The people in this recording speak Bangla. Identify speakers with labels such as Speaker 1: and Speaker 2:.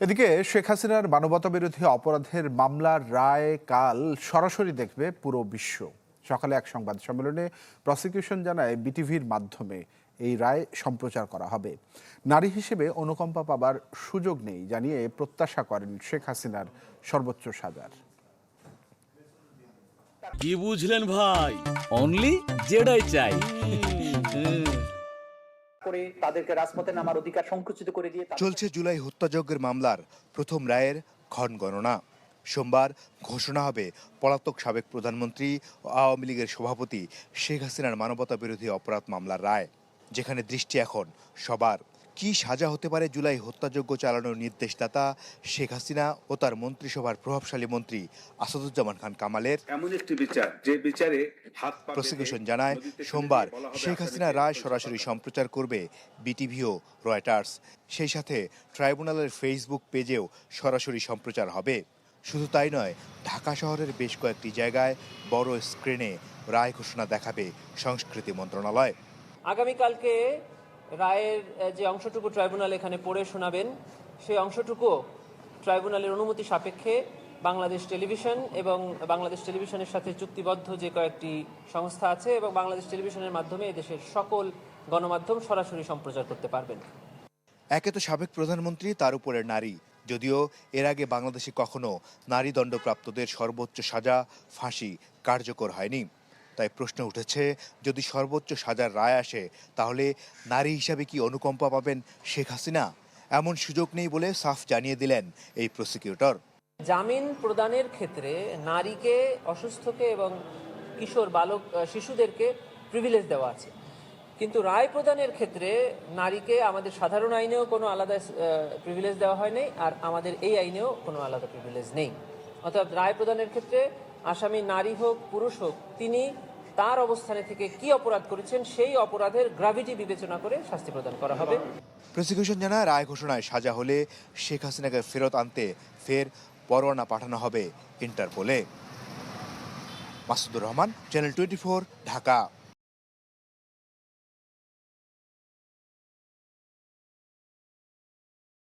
Speaker 1: এদিকে শেখ হাসিনার মানবতাবিরোধী অপরাধের মামলার রায় কাল সরাসরি দেখবে পুরো বিশ্ব। সকালে এক সংবাদ সম্মেলনে প্রসিকিউশন জানায় বিটিভির মাধ্যমে এই রায় সম্প্রচার করা হবে। নারী হিসেবে অনুকম্পা পাবার সুযোগ নেই জানিয়ে প্রত্যাশা করেন শেখ হাসিনার সর্বোচ্চ সাজার।
Speaker 2: কি বুঝলেন ভাই? অনলি যেটাই চাই।
Speaker 3: করে তাদেরকে রাজপথে নামার অধিকার সংকুচিত করে দিয়ে
Speaker 4: চলছে জুলাই হত্যাযজ্ঞের মামলার প্রথম রায়ের ক্ষণগণনা। সোমবার ঘোষণা হবে পলাতক সাবেক প্রধানমন্ত্রী ও আওয়ামী লীগের সভাপতি শেখ হাসিনার মানবতা বিরোধী অপরাধ মামলার রায়, যেখানে দৃষ্টি এখন সবার। কি সাজা হতে পারে জুলাই হত্যাযজ্ঞ চালানোর নির্দেশদাতা শেখ হাসিনা ও তার মন্ত্রিসভার প্রভাবশালী মন্ত্রী আসাদুজ্জামান খান কামালের?
Speaker 5: এমন একটি বিচার যে বিচারে
Speaker 4: প্রসিকিউশন জানায় সোমবার শেখ হাসিনার রায় সরাসরি সম্প্রচার করবে বিটিভি ও রয়টার্স। সেই সাথে ট্রাইব্যুনালের ফেসবুক পেজেও সরাসরি সম্প্রচার হবে। শুধু তাই নয়, ঢাকা শহরের বেশ কয়েকটি জায়গায় বড় স্ক্রিনে রায় ঘোষণা দেখাবে সংস্কৃতি মন্ত্রণালয়।
Speaker 6: আগামীকালকে রায়ের যে অংশটুকু ট্রাইব্যুনাল এখানে পড়ে শোনাবেন, সেই অংশটুকু ট্রাইব্যুনালের অনুমতি সাপেক্ষে বাংলাদেশ টেলিভিশন এবং বাংলাদেশ টেলিভিশনের সাথে চুক্তিবদ্ধ যে কয়েকটি সংস্থা আছে এবং বাংলাদেশ টেলিভিশনের মাধ্যমে এদেশের সকল গণমাধ্যম সরাসরি সম্প্রচার করতে পারবেন।
Speaker 4: একে তো সাবেক প্রধানমন্ত্রী, তার উপরে নারী। যদিও এর আগে বাংলাদেশে কখনো নারী দণ্ডপ্রাপ্তদের সর্বোচ্চ সাজা ফাঁসি কার্যকর হয়নি। তাই প্রশ্ন উঠেছে, যদি সর্বোচ্চ সাজার রায় আসে তাহলে নারী হিসাবে কি অনুকম্পা পাবেন শেখ হাসিনা? এমন সুযোগ নেই বলে সাফ জানিয়ে দিলেন এই প্রসিকিউটর।
Speaker 6: জামিন প্রদানের ক্ষেত্রে নারীকে, অসুস্থকে এবং কিশোর বালক শিশুদেরকে প্রিভিলেজ দেওয়া আছে, কিন্তু রায় প্রদানের ক্ষেত্রে নারীকে আমাদের সাধারণ আইনেও কোনো আলাদা প্রিভিলেজ দেওয়া হয়নি, আর আমাদের এই আইনেও কোনো আলাদা প্রিভিলেজ নেই। অর্থাৎ রায় প্রদানের ক্ষেত্রে আসামি নারী হোক পুরুষ হোক, তিনি তার অবস্থানে থেকে কি অপরাধ করেছেন সেই অপরাধের গ্র্যাভিটি বিবেচনা করে শাস্তি প্রদান করা হবে।
Speaker 4: প্রসিকিউশন জানায় রায় ঘোষণায় সাজা হলে শেখ হাসিনাকে ফেরত আনতে ফের পরোয়ানা পাঠানো হবে ইন্টারপোলে। মাসুদুর রহমান, চ্যানেল 24, ঢাকা।